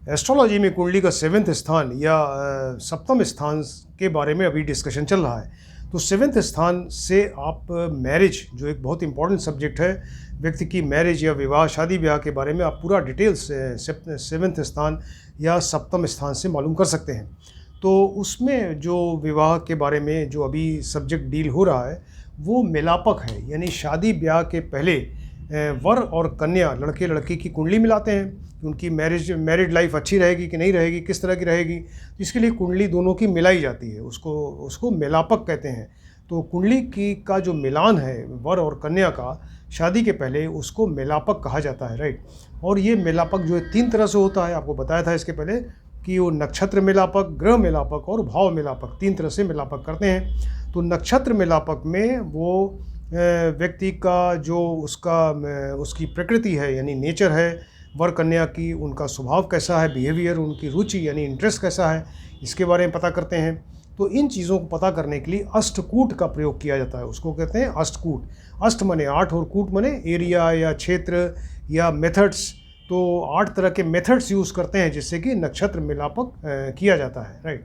Astrology में कुंडली का 7वें स्थान या सप्तम स्थान के बारे में अभी डिस्कशन चल रहा है। तो 7वें स्थान से आप मैरिज, जो एक बहुत इंपॉर्टेंट सब्जेक्ट है, व्यक्ति की मैरिज या विवाह शादी ब्याह के बारे में आप पूरा डिटेल्स 7वें स्थान या सप्तम स्थान से मालूम कर सकते हैं। तो उसमें जो विवाह के बारे में जो अभी सब्जेक्ट डील हो रहा है वो मिलापक है, यानी शादी ब्याह के पहले वर और कन्या, लड़के लड़की की कुंडली मिलाते हैं कि उनकी मैरिड लाइफ अच्छी रहेगी कि नहीं रहेगी, किस तरह की रहेगी। तो इसके लिए कुंडली दोनों की मिलाई जाती है, उसको मिलापक कहते हैं। तो कुंडली की का जो मिलान है वर और कन्या का शादी के पहले, उसको मिलापक कहा जाता है, राइट। और ये मिलापक जो है 3 तरह से होता है, आपको बताया था इसके पहले कि वो नक्षत्र मिलापक, ग्रह मिलापक और भाव मिलापक, 3 तरह से मिलापक करते हैं। तो नक्षत्र मिलापक में वो व्यक्ति का जो उसकी प्रकृति है यानी नेचर है, वर कन्या की उनका स्वभाव कैसा है, बिहेवियर, उनकी रुचि यानी इंटरेस्ट कैसा है, इसके बारे में पता करते हैं। तो इन चीज़ों को पता करने के लिए अष्टकूट का प्रयोग किया जाता है, उसको कहते हैं अष्टकूट। अष्ट मने 8 और कूट मने एरिया या क्षेत्र या मेथड्स। तो 8 तरह के मेथड्स यूज़ करते हैं जिससे कि नक्षत्र मिलापक किया जाता है, राइट।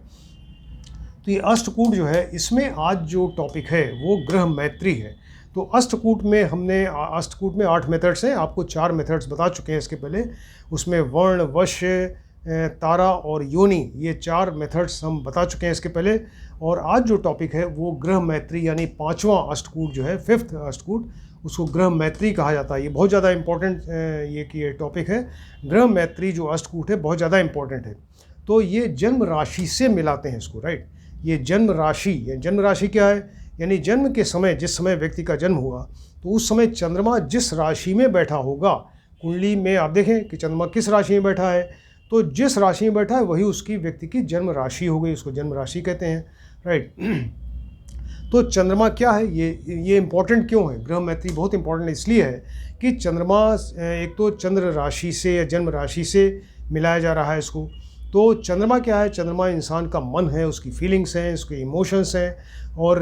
तो ये अष्टकूट जो है, इसमें आज जो टॉपिक है वो ग्रह मैत्री है। तो अष्टकूट में 8 मेथड्स हैं, आपको 4 मेथड्स बता चुके हैं इसके पहले। उसमें वर्ण, वश्य, तारा और योनि, ये 4 मेथड्स हम बता चुके हैं इसके पहले। और आज जो टॉपिक है वो ग्रह मैत्री यानी 5वां अष्टकूट जो है, 5th अष्टकूट, उसको ग्रह मैत्री कहा जाता है। ये बहुत ज़्यादा इंपॉर्टेंट ये टॉपिक है। ग्रह मैत्री जो अष्टकूट है बहुत ज़्यादा इंपॉर्टेंट है। तो ये जन्म राशि से मिलाते हैं इसको, राइट। ये जन्म राशि क्या है, यानी जन्म के समय, जिस समय व्यक्ति का जन्म हुआ तो उस समय चंद्रमा जिस राशि में बैठा होगा, कुंडली में आप देखें कि चंद्रमा किस राशि में बैठा है, तो जिस राशि में बैठा है वही उसकी व्यक्ति की जन्म राशि हो गई, उसको जन्म राशि कहते हैं, राइट। तो चंद्रमा क्या है, ये इंपॉर्टेंट क्यों है, ग्रह मैत्री बहुत इंपॉर्टेंट इसलिए है कि चंद्रमा एक तो चंद्र राशि से या जन्म राशि से मिलाया जा रहा है इसको। तो चंद्रमा क्या है, चंद्रमा इंसान का मन है, उसकी फीलिंग्स हैं, उसके इमोशंस हैं। और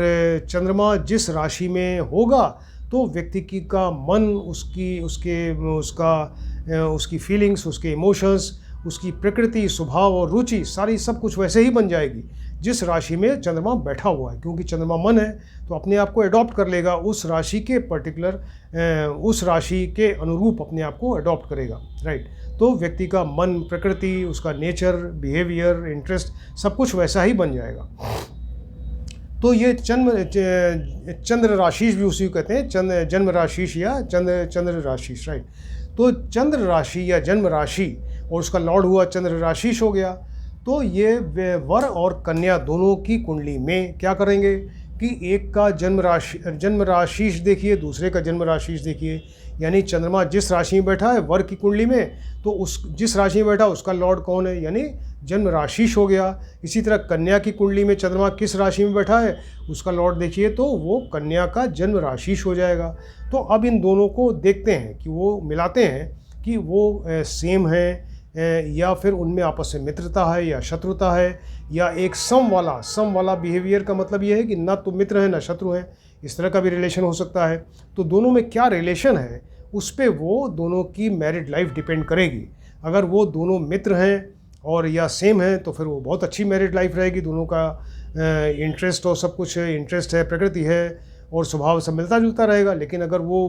चंद्रमा जिस राशि में होगा तो व्यक्ति की का मन, उसकी फीलिंग्स, उसके इमोशंस, उसकी प्रकृति, स्वभाव और रुचि, सारी सब कुछ वैसे ही बन जाएगी जिस राशि में चंद्रमा बैठा हुआ है। क्योंकि चंद्रमा मन है तो अपने आप को अडॉप्ट कर लेगा, उस राशि के उस राशि के अनुरूप अपने आप को अडॉप्ट करेगा, राइट। तो व्यक्ति का मन, प्रकृति, उसका नेचर, बिहेवियर, इंटरेस्ट, सब कुछ वैसा ही बन जाएगा। तो ये चंद्र राशिश भी उसी को कहते हैं, जन्म राशिश या चंद्र राशिश, राइट। तो चंद्र राशि या जन्म राशि और उसका लॉर्ड हुआ चंद्र राशिश हो गया। तो ये वर और कन्या दोनों की कुंडली में क्या करेंगे कि एक का जन्म राशिश देखिए, दूसरे का जन्म राशिश देखिए। यानी चंद्रमा जिस राशि में बैठा है वर की कुंडली में, तो जिस राशि में बैठा उसका लॉर्ड कौन है, यानी जन्म राशिश हो गया। इसी तरह कन्या की कुंडली में चंद्रमा किस राशि में बैठा है, उसका लॉर्ड देखिए, तो वो कन्या का जन्म राशिश हो जाएगा। तो अब इन दोनों को देखते हैं कि वो मिलाते हैं कि वो सेम है या फिर उनमें आपस में मित्रता है या शत्रुता है, या एक सम वाला बिहेवियर का मतलब ये है कि ना तो मित्र है ना शत्रु है, इस तरह का भी रिलेशन हो सकता है। तो दोनों में क्या रिलेशन है उस पर वो दोनों की मैरिड लाइफ डिपेंड करेगी। अगर वो दोनों मित्र हैं और या सेम है तो फिर वो बहुत अच्छी मैरिड लाइफ रहेगी, दोनों का इंटरेस्ट और सब कुछ इंटरेस्ट है, प्रकृति है और स्वभाव सब मिलता जुलता रहेगा। लेकिन अगर वो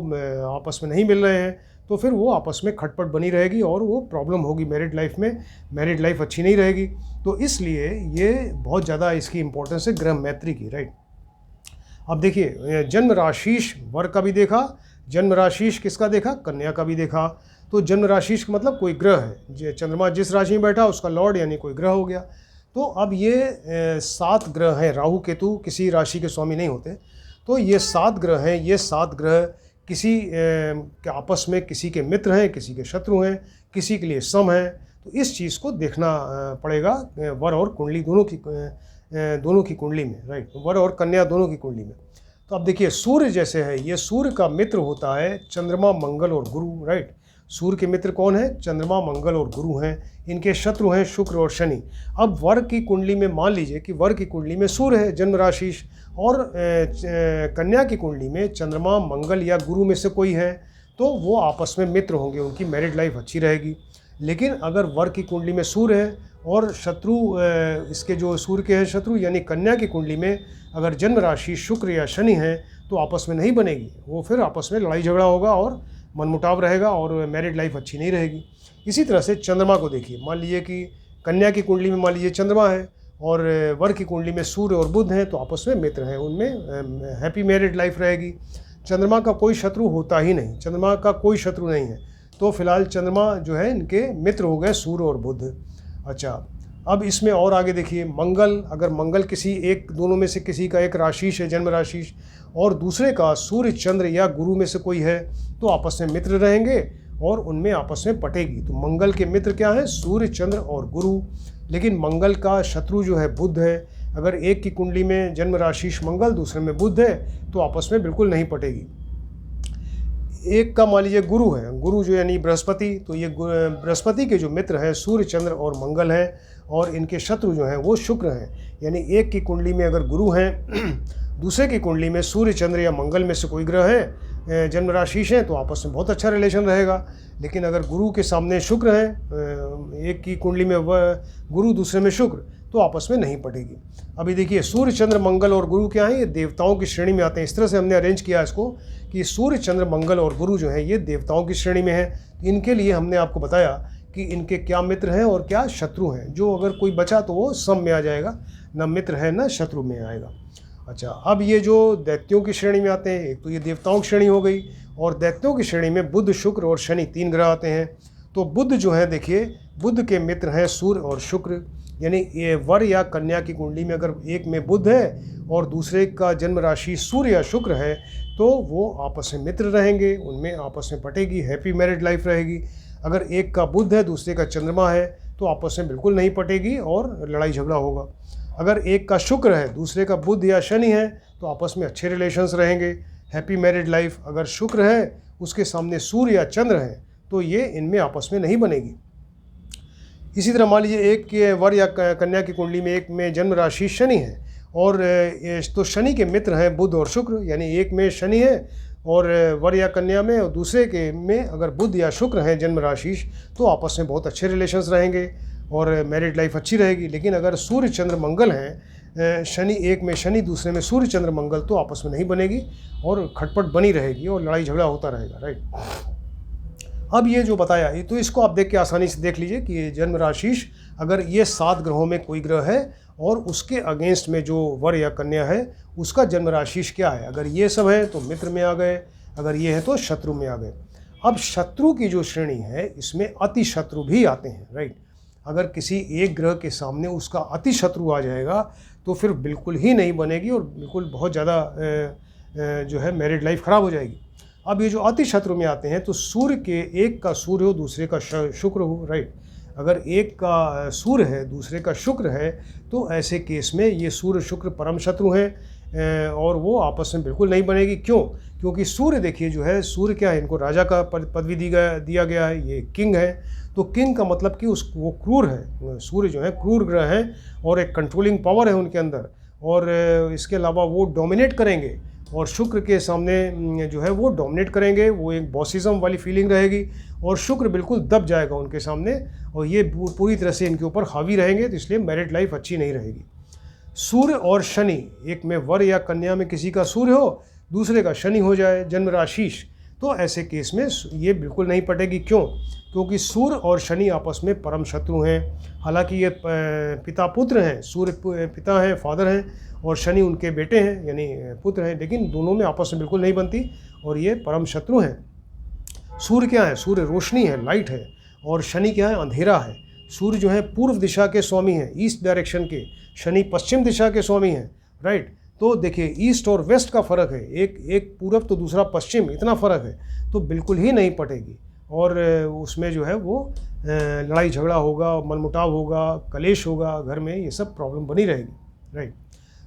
आपस में नहीं मिल रहे हैं तो फिर वो आपस में खटपट बनी रहेगी और वो प्रॉब्लम होगी मैरिड लाइफ में, मैरिड लाइफ अच्छी नहीं रहेगी। तो इसलिए ये बहुत ज़्यादा इसकी इंपॉर्टेंस है ग्रह मैत्री की, राइट। अब देखिए, जन्म राशिश वर का भी देखा, जन्म राशिश किसका देखा, कन्या का भी देखा। तो जन्म राशिश का मतलब कोई ग्रह है, चंद्रमा जिस राशि में बैठा उसका लॉर्ड यानी कोई ग्रह हो गया। तो अब ये 7 ग्रह हैं, राहु केतु किसी राशि के स्वामी नहीं होते। तो ये 7 ग्रह हैं, ये 7 ग्रह किसी के आपस में, किसी के मित्र हैं, किसी के शत्रु हैं, किसी के लिए सम हैं। तो इस चीज़ को देखना पड़ेगा वर और कुंडली दोनों की कुंडली में, राइट, वर और कन्या दोनों की कुंडली में। तो अब देखिए, सूर्य जैसे है, ये सूर्य का मित्र होता है चंद्रमा, मंगल और गुरु, राइट। सूर्य के मित्र कौन है, चंद्रमा, मंगल और गुरु हैं। इनके शत्रु हैं शुक्र और शनि। अब वर की कुंडली में मान लीजिए कि वर की कुंडली में सूर्य है जन्म राशिश, और कन्या की कुंडली में चंद्रमा, मंगल या गुरु में से कोई है, तो वो आपस में मित्र होंगे, उनकी मैरिड लाइफ अच्छी रहेगी। लेकिन अगर वर की कुंडली में सूर्य है और शत्रु इसके जो सूर्य के हैं शत्रु यानी कन्या की कुंडली में अगर जन्म राशि शुक्र या शनि है तो आपस में नहीं बनेगी, वो फिर आपस में लड़ाई झगड़ा होगा और मनमुटाव रहेगा और मैरिड लाइफ अच्छी नहीं रहेगी। इसी तरह से चंद्रमा को देखिए, मान लीजिए कि कन्या की कुंडली में मान लीजिए चंद्रमा है और वर की कुंडली में सूर्य और बुध हैं, तो आपस में मित्र हैं, उनमें हैप्पी मैरिड लाइफ रहेगी। चंद्रमा का कोई शत्रु होता ही नहीं, चंद्रमा का कोई शत्रु नहीं है, तो फिलहाल चंद्रमा जो है इनके मित्र हो गए सूर्य और बुध। अच्छा, अब इसमें और आगे देखिए, मंगल, अगर मंगल किसी एक दोनों में से किसी का एक राशिश है जन्म राशिश और दूसरे का सूर्य चंद्र या गुरु में से कोई है तो आपस में मित्र रहेंगे और उनमें आपस में पटेगी। तो मंगल के मित्र क्या है? सूर्य चंद्र और गुरु। लेकिन मंगल का शत्रु जो है बुध है। अगर एक की कुंडली में जन्म राशिश मंगल दूसरे में बुध है तो आपस में बिल्कुल नहीं पटेगी। एक का मान लीजिए गुरु है, गुरु जो यानी बृहस्पति, तो ये बृहस्पति के जो मित्र हैं सूर्य चंद्र और मंगल हैं और इनके शत्रु जो हैं वो शुक्र हैं। यानी एक की कुंडली में अगर गुरु हैं दूसरे की कुंडली में सूर्य चंद्र या मंगल में से कोई ग्रह है जन्म राशिश हैं तो आपस में बहुत अच्छा रिलेशन रहेगा। लेकिन अगर गुरु के सामने शुक्र है, एक की कुंडली में वह गुरु दूसरे में शुक्र, तो आपस में नहीं पटेगी। अभी देखिए, सूर्य चंद्र मंगल और गुरु क्या हैं? ये देवताओं की श्रेणी में आते हैं। इस तरह से हमने अरेंज किया इसको कि सूर्य चंद्र मंगल और गुरु जो है ये देवताओं की श्रेणी में है। इनके लिए हमने आपको बताया कि इनके क्या मित्र हैं और क्या शत्रु हैं। जो अगर कोई बचा तो वो सम में आ जाएगा, न मित्र है न शत्रु में आएगा। अच्छा, अब ये जो दैत्यों की श्रेणी में आते हैं, एक तो ये देवताओं की श्रेणी हो गई और दैत्यों की श्रेणी में बुध शुक्र और शनि 3 ग्रह आते हैं। तो बुध जो है देखिए, बुध के मित्र हैं सूर्य और शुक्र। यानी ये वर या कन्या की कुंडली में अगर एक में बुध है और दूसरे का जन्म राशि सूर्य या शुक्र है तो वो आपस में मित्र रहेंगे, उनमें आपस में पटेगी, हैप्पी मैरिड लाइफ रहेगी। अगर एक का बुध है दूसरे का चंद्रमा है तो आपस में बिल्कुल नहीं पटेगी और लड़ाई झगड़ा होगा। अगर एक का शुक्र है दूसरे का बुध या शनि है तो आपस में अच्छे रिलेशंस रहेंगे, हैप्पी मैरिड लाइफ। अगर शुक्र है उसके सामने सूर्य या चंद्र है तो ये इनमें आपस में नहीं बनेगी। इसी तरह मान लीजिए एक के वर या कन्या की कुंडली में एक में जन्म राशि शनि है और तो शनि के मित्र हैं बुध और शुक्र। यानी एक में शनि है और वर या कन्या में, और दूसरे के में अगर बुध या शुक्र हैं जन्म राशि तो आपस में बहुत अच्छे रिलेशंस रहेंगे और मैरिड लाइफ अच्छी रहेगी। लेकिन अगर सूर्य चंद्र मंगल हैं, शनि एक में शनि दूसरे में सूर्य चंद्र मंगल, तो आपस में नहीं बनेगी और खटपट बनी रहेगी और लड़ाई झगड़ा होता रहेगा। राइट। अब ये जो बताया ये तो इसको आप देख के आसानी से देख लीजिए कि ये जन्म राशिश अगर ये 7 ग्रहों में कोई ग्रह है और उसके अगेंस्ट में जो वर या कन्या है उसका जन्म राशिश क्या है। अगर ये सब है तो मित्र में आ गए, अगर ये है तो शत्रु में आ गए। अब शत्रु की जो श्रेणी है इसमें अति शत्रु भी आते हैं। राइट। अगर किसी एक ग्रह के सामने उसका अति शत्रु आ जाएगा तो फिर बिल्कुल ही नहीं बनेगी और बिल्कुल बहुत ज़्यादा जो है मैरिड लाइफ ख़राब हो जाएगी। अब ये जो अति शत्रु में आते हैं तो सूर्य के एक का सूर्य हो दूसरे का शुक्र हो। राइट। अगर एक का सूर्य है दूसरे का शुक्र है तो ऐसे केस में ये सूर्य शुक्र परम शत्रु हैं और वो आपस में बिल्कुल नहीं बनेगी। क्यों? क्योंकि सूर्य देखिए जो है, सूर्य क्या है, इनको राजा का पदवी दिया गया है, ये किंग है। तो किंग का मतलब कि वो क्रूर है। सूर्य जो है क्रूर ग्रह है और एक कंट्रोलिंग पावर है उनके अंदर, और इसके अलावा वो डोमिनेट करेंगे और शुक्र के सामने जो है वो डोमिनेट करेंगे। वो एक बॉसिज्म वाली फीलिंग रहेगी और शुक्र बिल्कुल दब जाएगा उनके सामने और ये पूरी तरह से इनके ऊपर हावी रहेंगे, तो इसलिए मैरिड लाइफ अच्छी नहीं रहेगी। सूर्य और शनि, एक में वर या कन्या में किसी का सूर्य हो दूसरे का शनि हो जाए जन्म राशिश, तो ऐसे केस में ये बिल्कुल नहीं पटेगी। क्यों? क्योंकि सूर्य और शनि आपस में परम शत्रु हैं। हालांकि ये पिता पुत्र हैं, सूर्य पिता हैं, फादर हैं, और शनि उनके बेटे हैं यानी पुत्र हैं, लेकिन दोनों में आपस में बिल्कुल नहीं बनती और ये परम शत्रु हैं। सूर्य क्या है? सूर्य रोशनी है, लाइट है, और शनि क्या है? अंधेरा है। सूर्य जो है पूर्व दिशा के स्वामी हैं, ईस्ट डायरेक्शन के, शनि पश्चिम दिशा के स्वामी हैं। राइट। तो देखिए ईस्ट और वेस्ट का फ़र्क है, एक पूरब तो दूसरा पश्चिम, इतना फ़र्क है, तो बिल्कुल ही नहीं पटेगी और उसमें जो है वो लड़ाई झगड़ा होगा, मनमुटाव होगा, कलेश होगा, घर में ये सब प्रॉब्लम बनी रहेगी। राइट।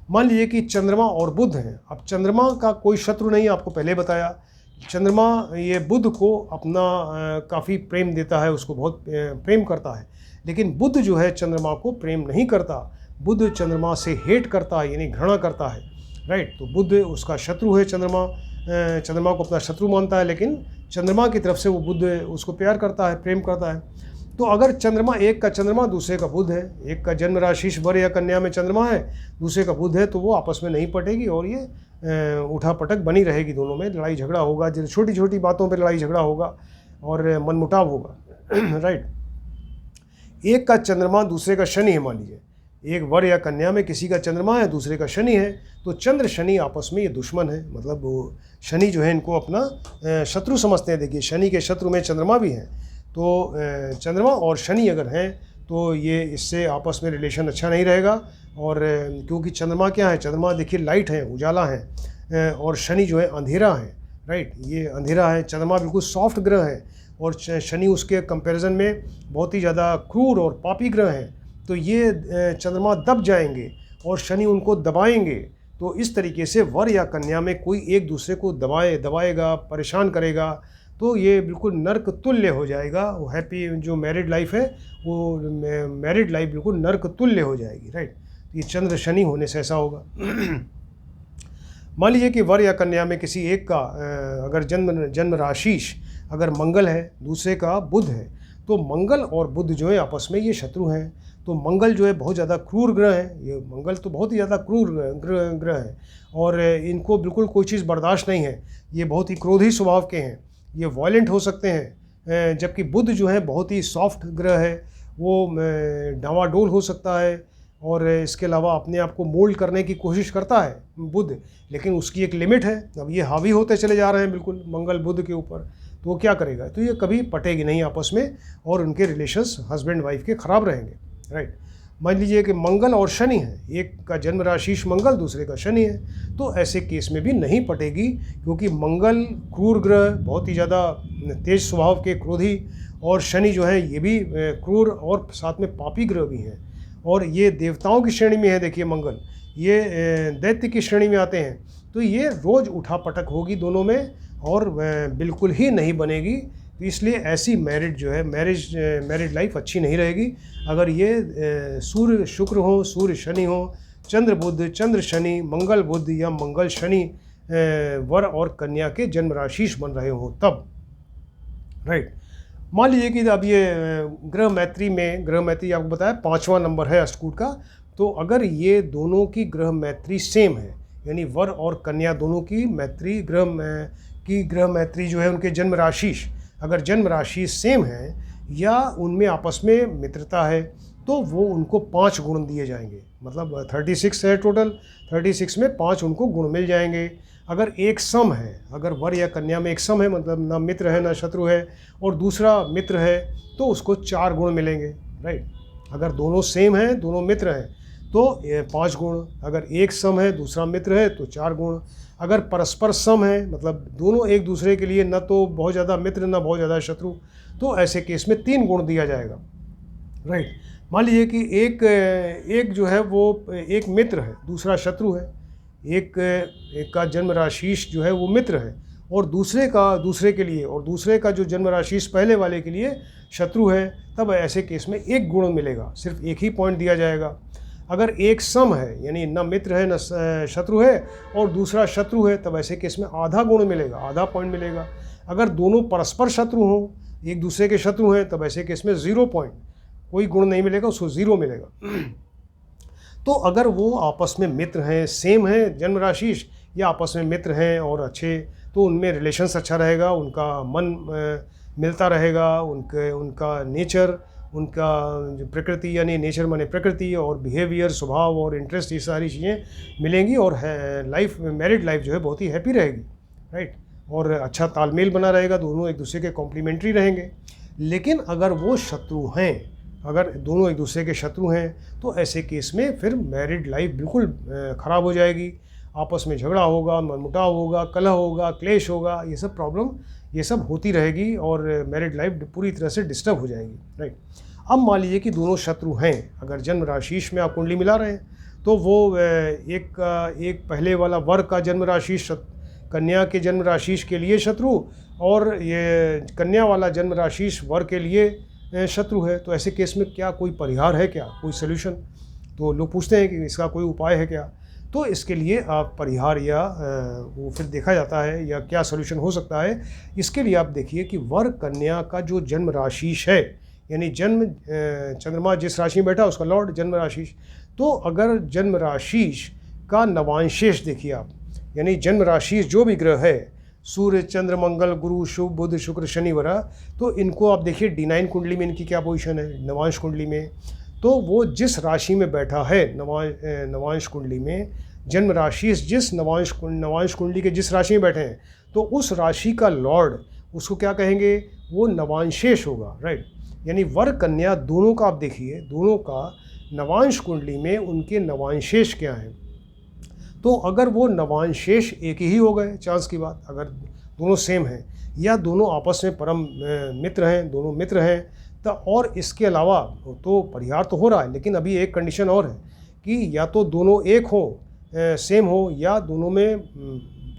मान लीजिए कि चंद्रमा और बुध हैं। अब चंद्रमा का कोई शत्रु नहीं, आपको पहले बताया। चंद्रमा ये बुध को अपना काफ़ी प्रेम देता है, उसको बहुत प्रेम करता है, लेकिन बुध जो है चंद्रमा को प्रेम नहीं करता। बुध चंद्रमा से हेट करता है यानी घृणा करता है। राइट। तो बुध उसका शत्रु है, चंद्रमा को अपना शत्रु मानता है, लेकिन चंद्रमा की तरफ से वो बुध उसको प्यार करता है, प्रेम करता है। तो अगर चंद्रमा, एक का चंद्रमा दूसरे का बुध है, एक का जन्म राशि वर या कन्या में चंद्रमा है, दूसरे का बुध है, तो वो आपस में नहीं पटेगी और ये उठा पटक बनी रहेगी, दोनों में लड़ाई झगड़ा होगा, जो छोटी छोटी बातों पर लड़ाई झगड़ा होगा और मनमुटाव होगा। राइट। एक का चंद्रमा दूसरे का शनि है, मान लीजिए एक वर या कन्या में किसी का चंद्रमा है दूसरे का शनि है, तो चंद्र शनि आपस में ये दुश्मन है, मतलब वो शनि जो है इनको अपना शत्रु समझते हैं। देखिए शनि के शत्रु में चंद्रमा भी हैं, तो चंद्रमा और शनि अगर हैं तो ये इससे आपस में रिलेशन अच्छा नहीं रहेगा। और क्योंकि चंद्रमा क्या है, चंद्रमा देखिए लाइट है, उजाला है, और शनि जो है अंधेरा है। राइट, ये अंधेरा है, चंद्रमा बिल्कुल सॉफ्ट ग्रह है और शनि उसके कंपैरिजन में बहुत ही ज़्यादा क्रूर और पापी ग्रह है। तो ये चंद्रमा दब जाएंगे और शनि उनको दबाएंगे। तो इस तरीके से वर या कन्या में कोई एक दूसरे को दबाएगा, परेशान करेगा, तो ये बिल्कुल नर्क तुल्य हो जाएगा। वो हैप्पी जो मैरिड लाइफ है, वो मैरिड लाइफ बिल्कुल नर्क तुल्य हो जाएगी। राइट, ये चंद्र शनि होने से ऐसा होगा। मान लीजिए कि वर या कन्या में किसी एक का अगर जन्म राशिश अगर मंगल है, दूसरे का बुध है, तो मंगल और बुध जो है आपस में ये शत्रु हैं। तो मंगल जो है बहुत ज़्यादा क्रूर ग्रह है, ये मंगल तो बहुत ही ज़्यादा क्रूर ग्रह है और इनको बिल्कुल कोई चीज़ बर्दाश्त नहीं है। ये बहुत ही क्रोधी स्वभाव के हैं, ये वायलेंट हो सकते हैं। जबकि बुध जो है बहुत ही सॉफ्ट ग्रह है, वो डावाडोल हो सकता है और इसके अलावा अपने आप को मोल्ड करने की कोशिश करता है बुध, लेकिन उसकी एक लिमिट है। अब ये हावी होते चले जा रहे हैं बिल्कुल मंगल बुध के ऊपर, तो वो क्या करेगा, तो ये कभी पटेगी नहीं आपस में और उनके रिलेशंस हस्बैंड वाइफ के ख़राब रहेंगे। राइट, मान लीजिए कि मंगल और शनि है, एक का जन्म राशिश मंगल दूसरे का शनि है, तो ऐसे केस में भी नहीं पटेगी, क्योंकि मंगल क्रूर ग्रह, बहुत ही ज़्यादा तेज स्वभाव के क्रोधी, और शनि जो है ये भी क्रूर और साथ में पापी ग्रह भी हैं और ये देवताओं की श्रेणी में है। देखिए मंगल ये दैत्य की श्रेणी में आते हैं, तो ये रोज़ उठा पटक होगी दोनों में और बिल्कुल ही नहीं बनेगी। तो इसलिए ऐसी मैरिड जो है मैरिड लाइफ अच्छी नहीं रहेगी। अगर ये सूर्य शुक्र हो, सूर्य शनि हो, चंद्र बुध, चंद्र शनि, मंगल बुध या मंगल शनि वर और कन्या के जन्म राशिश बन रहे हो तब। राइट, मान लीजिए कि अब ये ग्रह मैत्री आपको बताया 5वां नंबर है अष्टकूट का। तो अगर ये दोनों की ग्रह मैत्री सेम है, यानी वर और कन्या दोनों की मैत्री ग्रह मैत्री जो है उनके जन्म राशिश अगर जन्म राशि सेम है या उनमें आपस में मित्रता है, तो वो उनको 5 गुण दिए जाएंगे। मतलब 36 है टोटल, 36 में 5 उनको गुण मिल जाएंगे। अगर एक सम है, अगर वर या कन्या में एक सम है, मतलब ना मित्र है ना शत्रु है, और दूसरा मित्र है, तो उसको 4 गुण मिलेंगे। राइट, अगर दोनों सेम हैं, दोनों मित्र हैं, तो 5 गुण। अगर एक सम है, दूसरा मित्र है, तो 4 गुण। अगर परस्पर सम है, मतलब दोनों एक दूसरे के लिए न तो बहुत ज़्यादा मित्र न बहुत ज़्यादा शत्रु, तो ऐसे केस में 3 गुण दिया जाएगा। राइट, मान लीजिए कि एक जो है वो एक मित्र है, दूसरा शत्रु है। एक का जन्म राशिश जो है वो मित्र है और दूसरे के लिए और दूसरे का जो जन्म राशिश पहले वाले के लिए शत्रु है, तब ऐसे केस में 1 गुण मिलेगा, सिर्फ एक ही पॉइंट दिया जाएगा। अगर एक सम है, यानी न मित्र है न शत्रु है और दूसरा शत्रु है, तब ऐसे केस में आधा गुण मिलेगा, आधा पॉइंट मिलेगा। अगर दोनों परस्पर शत्रु हों, एक दूसरे के शत्रु हैं, तब ऐसे केस में 0 पॉइंट, कोई गुण नहीं मिलेगा, उसको 0 मिलेगा। तो अगर वो आपस में मित्र हैं, सेम है जन्म राशिश, या आपस में मित्र हैं और अच्छे, तो उनमें रिलेशंस अच्छा रहेगा, उनका मन मिलता रहेगा, उनका नेचर, उनका जो प्रकृति, यानी नेचर माने प्रकृति, और बिहेवियर, स्वभाव और इंटरेस्ट, ये सारी चीज़ें मिलेंगी और मैरिड लाइफ जो है बहुत ही हैप्पी रहेगी। राइट, और अच्छा तालमेल बना रहेगा, दोनों एक दूसरे के कॉम्प्लीमेंट्री रहेंगे। लेकिन अगर वो शत्रु हैं, अगर दोनों एक दूसरे के शत्रु हैं, तो ऐसे केस में फिर मैरिड लाइफ बिल्कुल ख़राब हो जाएगी। आपस में झगड़ा होगा, मनमुटाव होगा, कलह होगा, क्लेश होगा, ये सब प्रॉब्लम ये सब होती रहेगी और मैरिड लाइफ पूरी तरह से डिस्टर्ब हो जाएगी। राइट, अब मान लीजिए कि दोनों शत्रु हैं, अगर जन्म राशिश में आप कुंडली मिला रहे हैं, तो वो एक पहले वाला वर का जन्म राशिश कन्या के जन्म राशिश के लिए शत्रु, और ये कन्या वाला जन्म राशिश वर के लिए शत्रु है। तो ऐसे केस में क्या कोई परिहार है, क्या कोई सोल्यूशन? तो लोग पूछते हैं कि इसका कोई उपाय है क्या? तो इसके लिए आप परिहार या वो फिर देखा जाता है या क्या सोल्यूशन हो सकता है। इसके लिए आप देखिए कि वर कन्या का जो जन्म राशिश है, यानी जन्म चंद्रमा जिस राशि में बैठा उसका लॉर्ड जन्म राशि। तो अगर जन्म राशि का नवांशेष देखिए आप, यानी जन्म राशि जो भी ग्रह है, सूर्य चंद्र मंगल गुरु शुभ बुध शुक्र शनि वगैरह, तो इनको आप देखिए D9 कुंडली में इनकी क्या पोजीशन है नवांश कुंडली में। तो वो जिस राशि में बैठा है नवांश कुंडली में, जन्म राशि जिस नवांश कुंडली के जिस राशि में बैठे हैं, तो उस राशि का लॉर्ड उसको क्या कहेंगे, वो नवांशेष होगा, राइट। यानी वर कन्या दोनों का आप देखिए, दोनों का नवांश कुंडली में उनके नवांशेष क्या हैं। तो अगर वो नवांशेष एक ही हो गए, चांस की बात, अगर दोनों सेम हैं या दोनों आपस में परम मित्र हैं, दोनों मित्र हैं, तो और इसके अलावा तो परिहार तो हो रहा है, लेकिन अभी एक कंडीशन और है कि या तो दोनों एक हो, सेम हो, या दोनों में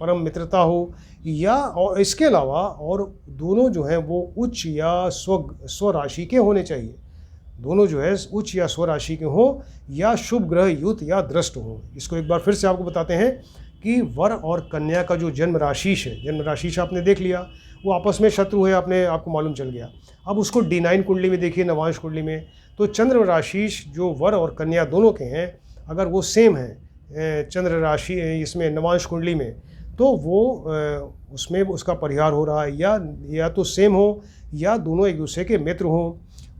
परम मित्रता हो, या और इसके अलावा और दोनों जो हैं वो उच्च या स्वराशि के होने चाहिए। दोनों जो है उच्च या स्वराशि के हों, या शुभ ग्रह युत या दृष्ट हो। इसको एक बार फिर से आपको बताते हैं कि वर और कन्या का जो जन्म राशि है, जन्म राशि आपने देख लिया, वो आपस में शत्रु है, आपको मालूम चल गया। अब उसको D9 कुंडली में देखिए, नवांश कुंडली में, तो चंद्र राशि जो वर और कन्या दोनों के हैं, अगर वो सेम है चंद्र राशि इसमें नवांश कुंडली में, तो वो उसमें उसका परिहार हो रहा है, या तो सेम हो या दोनों एक दूसरे के मित्र हों,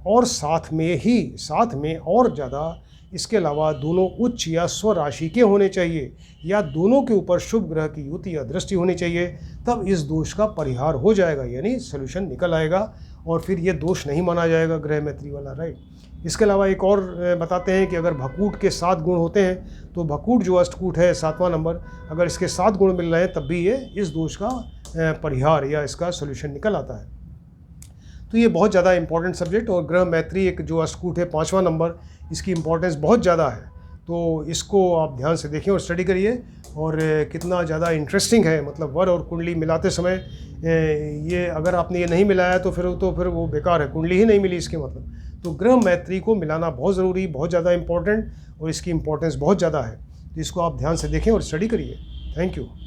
और साथ में और ज़्यादा इसके अलावा दोनों उच्च या स्वराशि के होने चाहिए, या दोनों के ऊपर शुभ ग्रह की युति या दृष्टि होनी चाहिए। तब इस दोष का परिहार हो जाएगा, यानी सोल्यूशन निकल आएगा और फिर ये दोष नहीं माना जाएगा ग्रह मैत्री वाला, राइट। इसके अलावा एक और बताते हैं कि अगर भकूट के 7 गुण होते हैं, तो भकूट जो अष्टकूट है 7वां नंबर, अगर इसके 7 गुण मिल रहे हैं तब भी ये इस दोष का परिहार या इसका सोल्यूशन निकल आता है। तो ये बहुत ज़्यादा इंपॉर्टेंट सब्जेक्ट, और ग्रह मैत्री एक जो अष्टकूट है 5वां नंबर, इसकी इम्पोर्टेंस बहुत ज़्यादा है। तो इसको आप ध्यान से देखें और स्टडी करिए, और कितना ज़्यादा इंटरेस्टिंग है। मतलब वर और कुंडली मिलाते समय ये अगर आपने ये नहीं मिलाया तो फिर वो बेकार है, कुंडली ही नहीं मिली इसके मतलब। तो ग्रह मैत्री को मिलाना बहुत ज़रूरी, बहुत ज़्यादा इंपॉर्टेंट, और इसकी इम्पोर्टेंस बहुत ज़्यादा है। तो इसको आप ध्यान से देखें और स्टडी करिए। Thank you.